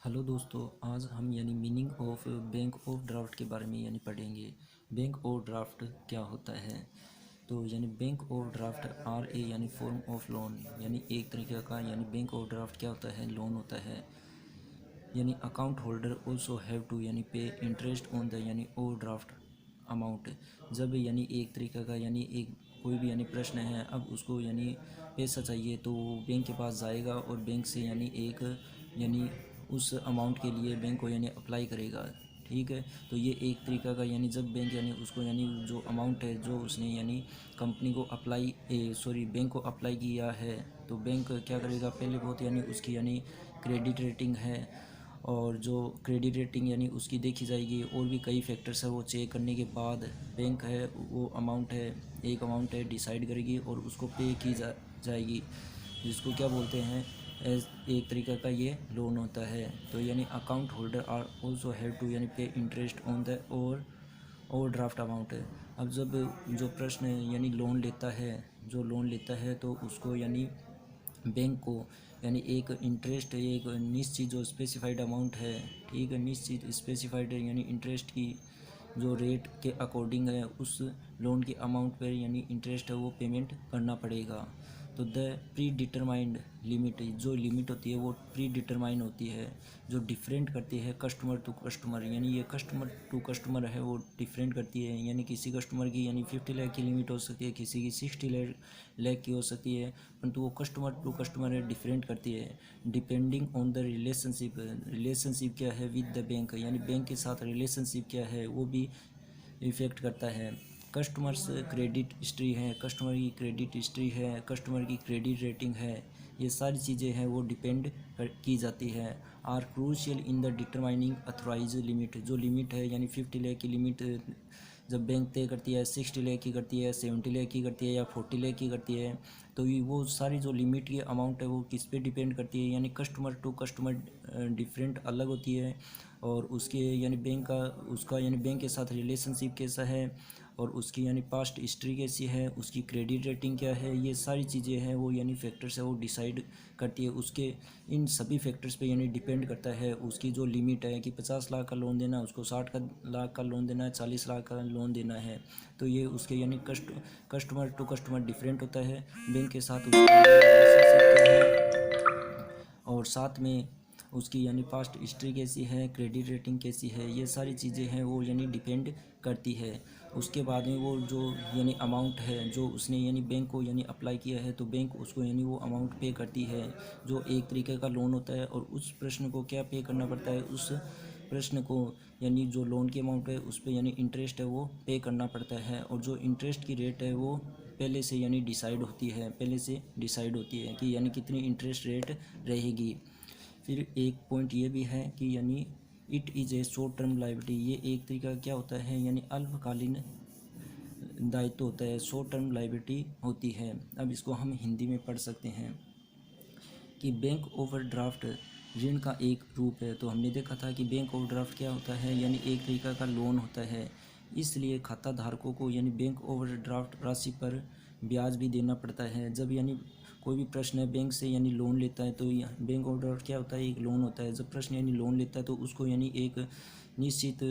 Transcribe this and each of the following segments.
Hello दोस्तों, आज हम meaning of bank over draft के बारे में पढ़ेंगे। बैंक ओवर ड्राफ्ट क्या होता है? तो bank overdraft are a form of loan, एक तरीके का बैंक ओवर ड्राफ्ट क्या होता है? लोन होता है। Account holder also have to pay interest on the overdraft amount. जब एक तरीके का एक कोई भी प्रश्न है, अब उसको पैसा चाहिए तो वो बैंक के पास जाएगा और बैंक से एक यानी उस अमाउंट के लिए बैंक को अप्लाई करेगा। ठीक है, तो ये एक तरीका का जब बैंक उसको जो अमाउंट है जो उसने कंपनी को अप्लाई सॉरी बैंक को अप्लाई किया है, तो बैंक क्या करेगा? पहले बहुत उसकी क्रेडिट रेटिंग है, और जो क्रेडिट रेटिंग उसकी देखी जाएगी, और भी कई फैक्टर्स है वो चेक करने के बाद बैंक है वो अमाउंट है डिसाइड करेगी और उसको पे की जाएगी, जिसको क्या बोलते हैं? एज एक तरीका का ये लोन होता है। तो account holder are also have to pay interest on the overdraft amount. अब जब जो प्रश्न लोन लेता है तो उसको बैंक को एक इंटरेस्ट, एक निश्चित जो स्पेसिफाइड अमाउंट है, ठीक है, निश्चित स्पेसिफाइड इंटरेस्ट की जो रेट के अकॉर्डिंग है उस लोन के अमाउंट पर इंटरेस्ट है वो पेमेंट करना पड़ेगा। तो द प्री डिटरमाइंड लिमिट, जो लिमिट होती है वो प्री डिटरमाइन होती है, जो डिफरेंट करती है कस्टमर टू कस्टमर। ये कस्टमर टू कस्टमर है वो डिफरेंट करती है। किसी कस्टमर की 50 लाख की लिमिट हो सकती है, किसी की 60 लाख की हो सकती है, परंतु वो कस्टमर टू कस्टमर है डिफरेंट करती है डिपेंडिंग ऑन द रिलेशनशिप क्या है विद द बैंक, बैंक के साथ रिलेशनशिप क्या है वो भी इफ़ेक्ट करता है। कस्टमर्स क्रेडिट हिस्ट्री है, कस्टमर की क्रेडिट हिस्ट्री है, कस्टमर की क्रेडिट रेटिंग है, ये सारी चीज़ें हैं वो डिपेंड की जाती है। Are crucial in the determining authorize limit, जो लिमिट है 50 लाख की लिमिट जब बैंक तय करती है, 60 लाख की करती है, 70 लाख की करती है या 40 लाख की करती है, तो ये वो सारी जो लिमिट की अमाउंट है वो किस पे डिपेंड करती है? कस्टमर टू कस्टमर डिफरेंट अलग होती है, और उसके बैंक का उसका बैंक के साथ रिलेशनशिप कैसा है, और उसकी पास्ट हिस्ट्री कैसी है, उसकी क्रेडिट रेटिंग क्या है, ये सारी चीज़ें हैं वो फैक्टर्स है वो डिसाइड करती है। उसके इन सभी फैक्टर्स पे डिपेंड करता है उसकी जो लिमिट है कि 50 लाख का लोन देना है, उसको 60 लाख का लोन देना है, 40 लाख का लोन देना है। तो ये उसके कस्टमर टू कस्टमर डिफरेंट होता है, बैंक के साथ उसका रिलेशनशिप क्या है, और साथ में उसकी पास्ट हिस्ट्री कैसी है, क्रेडिट रेटिंग कैसी है, ये सारी चीज़ें हैं वो डिपेंड करती है। उसके बाद में वो जो अमाउंट है जो उसने बैंक को अप्लाई किया है, तो बैंक उसको वो अमाउंट पे करती है, जो एक तरीके का लोन होता है। और उस प्रश्न को क्या पे करना पड़ता है? उस प्रश्न को जो लोन की अमाउंट है उस पर इंटरेस्ट है वो पे करना पड़ता है, और जो इंटरेस्ट की रेट है वो पहले से डिसाइड होती है कि कितनी इंटरेस्ट रेट रहेगी। फिर एक पॉइंट ये भी है कि it is a short term liability, ये एक तरीका क्या होता है? अल्पकालीन दायित्व होता है, शॉर्ट टर्म लायबिलिटी होती है। अब इसको हम हिंदी में पढ़ सकते हैं कि बैंक ओवरड्राफ्ट ऋण का एक रूप है। तो हमने देखा था कि बैंक ओवरड्राफ्ट क्या होता है, एक तरीका का लोन होता है। इसलिए खाता धारकों को बैंक ओवरड्राफ्ट राशि पर ब्याज भी देना पड़ता है। जब कोई भी प्रश्न है बैंक से लोन लेता है, तो बैंक ओवरड्राफ्ट क्या होता है? एक लोन होता है। जब प्रश्न लोन लेता है तो उसको एक निश्चित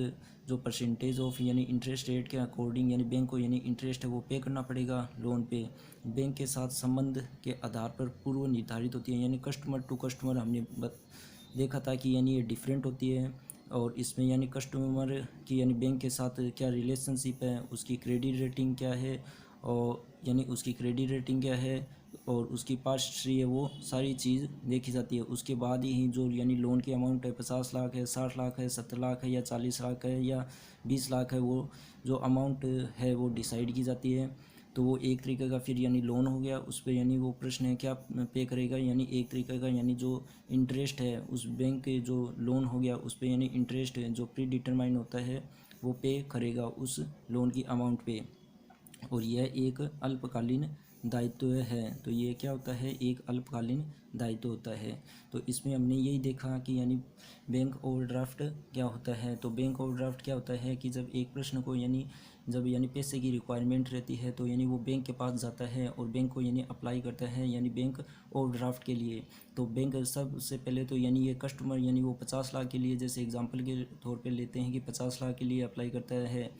जो परसेंटेज ऑफ इंटरेस्ट रेट के अकॉर्डिंग बैंक को इंटरेस्ट है वो पे करना पड़ेगा लोन पे। बैंक के साथ संबंध के आधार पर पूर्व निर्धारित होती है, कस्टमर टू कस्टमर हमने देखा था कि ये डिफरेंट होती है। और इसमें कस्टमर की बैंक के साथ क्या रिलेशनशिप है, उसकी क्रेडिट रेटिंग क्या है, और उसकी क्रेडिट रेटिंग क्या है और उसकी पास्ट हिस्ट्री है, वो सारी चीज़ देखी जाती है। उसके बाद ही जो लोन की अमाउंट है 50 लाख है, 60 लाख है, 70 लाख है या 40 लाख है या 20 लाख है, वो जो अमाउंट है वो डिसाइड की जाती है। तो वो एक तरीके का फिर लोन हो गया, उस पर वो प्रश्न है क्या पे करेगा, एक तरीके का जो इंटरेस्ट है उस बैंक के जो लोन हो गया उस पर इंटरेस्ट जो प्री डिटरमाइन होता है वो पे करेगा उस लोन की अमाउंट पे। और यह एक अल्पकालीन दायित्व है। तो ये क्या होता है, एक अल्पकालीन दायित्व होता है। तो इसमें हमने यही देखा कि यानी बैंक ओवरड्राफ्ट क्या होता है। तो बैंक ओवरड्राफ्ट क्या होता है कि जब एक प्रश्न को जब पैसे की रिक्वायरमेंट रहती है तो वो बैंक के पास जाता है और बैंक को अप्लाई करता है बैंक ओवरड्राफ्ट के लिए। तो बैंक सबसे पहले तो ये कस्टमर वो 50 लाख के लिए, जैसे एग्जांपल के तौर पे लेते हैं कि 50 लाख के लिए अप्लाई करता है।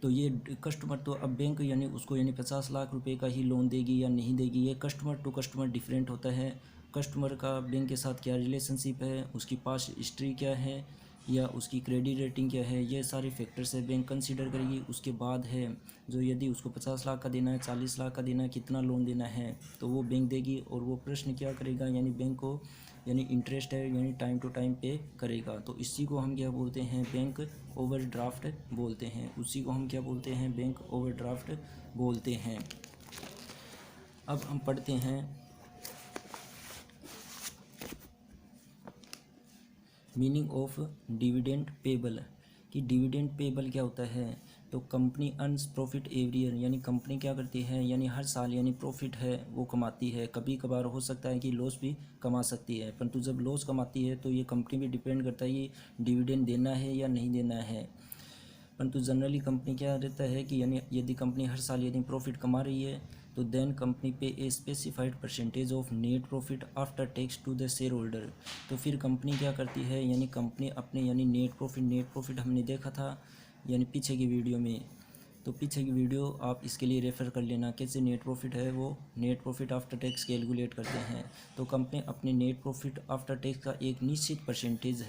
तो ये कस्टमर, तो अब बैंक उसको 50 लाख रुपए का ही लोन देगी या नहीं देगी, ये कस्टमर टू कस्टमर डिफरेंट होता है। कस्टमर का बैंक के साथ क्या रिलेशनशिप है, उसकी पास्ट हिस्ट्री क्या है या उसकी क्रेडिट रेटिंग क्या है, ये सारे फैक्टर्स है बैंक कंसीडर करेगी। उसके बाद है जो यदि उसको 50 लाख का देना है, 40 लाख का देना है, कितना लोन देना है, तो वो बैंक देगी। और वो प्रश्न क्या करेगा, बैंक को इंटरेस्ट है टाइम टू टाइम पे करेगा। तो इसी को हम क्या बोलते हैं, बैंक ओवरड्राफ्ट बोलते हैं। उसी को हम क्या बोलते हैं, बैंक ओवरड्राफ्ट बोलते हैं। अब हम पढ़ते हैं मीनिंग ऑफ डिविडेंड पेबल, कि डिविडेंड पेबल क्या होता है। तो company earns profit every year, company क्या करती है, हर साल प्रॉफिट है वो कमाती है। कभी कभार हो सकता है कि लॉस भी कमा सकती है, परंतु जब लॉस कमाती है तो ये कंपनी भी डिपेंड करता है ये डिविडेंड देना है या नहीं देना है। परंतु जनरली कंपनी क्या रहता है कि यदि कंपनी हर साल प्रॉफिट कमा रही है तो then company pay a specified percentage of net profit after tax to the shareholder. तो फिर कंपनी क्या करती है, कंपनी अपने नेट प्रॉफिट हमने देखा था पीछे की वीडियो में। तो पीछे की वीडियो आप इसके लिए रेफ़र कर लेना, कैसे नेट प्रॉफिट है वो net profit after tax calculate करते हैं। तो कंपनी अपने नेट प्रॉफिट आफ्टर टैक्स का एक निश्चित परसेंटेज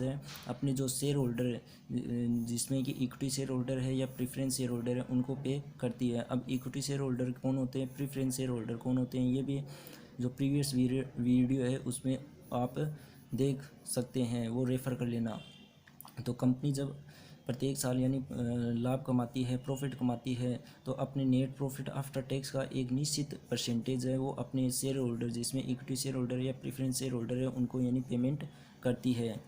है अपने जो शेयर होल्डर, जिसमें कि इक्विटी शेयर होल्डर है या प्रेफरेंस शेयर होल्डर है, उनको पे करती है। अब इक्विटी शेयर होल्डर कौन होते हैं, प्रेफरेंस शेयर होल्डर कौन होते हैं, ये भी जो प्रीवियस वीडियो है उसमें आप देख सकते हैं, वो रेफ़र कर लेना। तो कंपनी जब प्रत्येक साल लाभ कमाती है, प्रॉफिट कमाती है, तो अपने नेट प्रॉफिट आफ्टर टैक्स का एक निश्चित परसेंटेज है वो अपने शेयर होल्डर, जिसमें इक्विटी शेयर होल्डर या प्रेफरेंस शेयर होल्डर है, उनको पेमेंट करती है।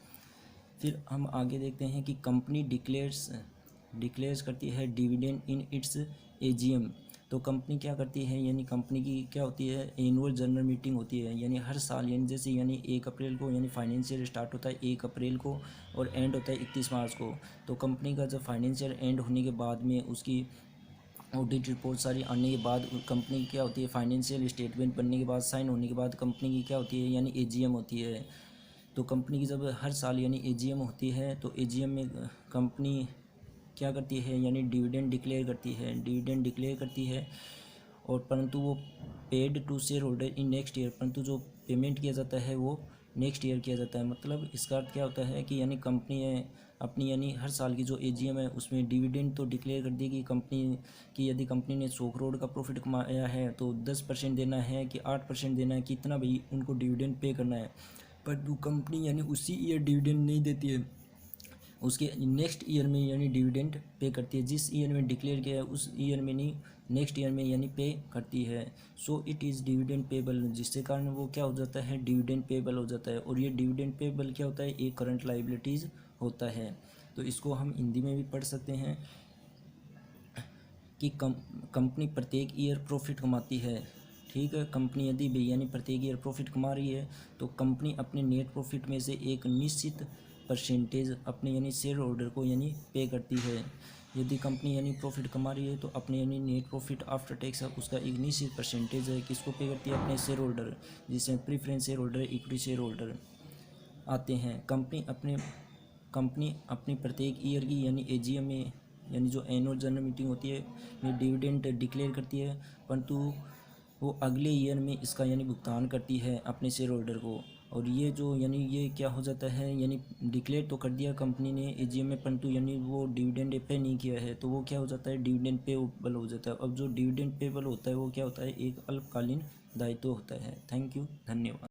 फिर हम आगे देखते हैं कि कंपनी डिक्लेयर्स करती है डिविडेंड इन इट्स एजीएम। तो कंपनी क्या करती है, कंपनी की क्या होती है, एनुअल जनरल मीटिंग होती है हर साल, जैसे 1 अप्रैल को फाइनेंशियल स्टार्ट होता है 1 अप्रैल को और एंड होता है 31 मार्च को। तो कंपनी का जब फाइनेंशियल एंड होने के बाद में उसकी ऑडिट रिपोर्ट सारी आने के बाद कंपनी की क्या होती है, फाइनेंशियल स्टेटमेंट बनने के बाद, साइन होने के बाद कंपनी की क्या होती है, एजीएम होती है। तो कंपनी की जब हर साल एजीएम होती है तो एजीएम में कंपनी क्या करती है, डिविडेंड डिक्लेयर करती है और परंतु वो paid to shareholder in next year, परंतु जो पेमेंट किया जाता है वो नेक्स्ट ईयर किया जाता है। मतलब इसका अर्थ क्या होता है कि कंपनी है अपनी हर साल की जो एजीएम है उसमें डिविडेंड तो डिक्लेयर कर दी कि कंपनी की यदि कंपनी ने 100 करोड़ का प्रॉफिट कमाया है तो 10% देना है कि 8% देना है, कितना भी उनको डिविडेंड पे करना है। पर जो कंपनी उसी ईयर डिविडेंड नहीं देती है, उसके नेक्स्ट ईयर में डिविडेंड पे करती है। जिस ईयर में डिक्लेयर किया है उस ईयर में नहीं, नेक्स्ट ईयर में पे करती है। So it is dividend payable, जिसके कारण वो क्या हो जाता है, डिविडेंड पेबल हो जाता है। और ये डिविडेंड पेबल क्या होता है, एक करंट लाइबिलिटीज़ होता है। तो इसको हम हिंदी में भी पढ़ सकते हैं कि कंपनी प्रत्येक ईयर प्रॉफिट कमाती है। ठीक है, कंपनी यदि भी प्रत्येक ईयर प्रॉफिट कमा रही है तो कंपनी अपने नेट प्रॉफिट में से एक निश्चित परसेंटेज अपने शेयर होल्डर को पे करती है। यदि कंपनी प्रॉफिट कमा रही है तो अपने नेट प्रॉफिट आफ्टर टैक्स उसका एक निश्चित परसेंटेज है किसको पे करती है, अपने शेयर होल्डर, जिसमें preference share holder, equity share holder आते हैं। कंपनी अपनी प्रत्येक ईयर की एजीएम में जो एनुअल जनरल मीटिंग होती है में डिविडेंड डिक्लेयर करती है, परंतु वो अगले ईयर में इसका भुगतान करती है अपने शेयर होल्डर को। और ये जो ये क्या हो जाता है, डिक्लेयर तो कर दिया कंपनी ने एजीएम में, परंतु वो डिविडेंड पे नहीं किया है, तो वो क्या हो जाता है, डिविडेंड पेबल हो जाता है। अब जो डिविडेंड पेबल होता है वो क्या होता है, एक अल्पकालीन दायित्व होता है। थैंक यू, धन्यवाद।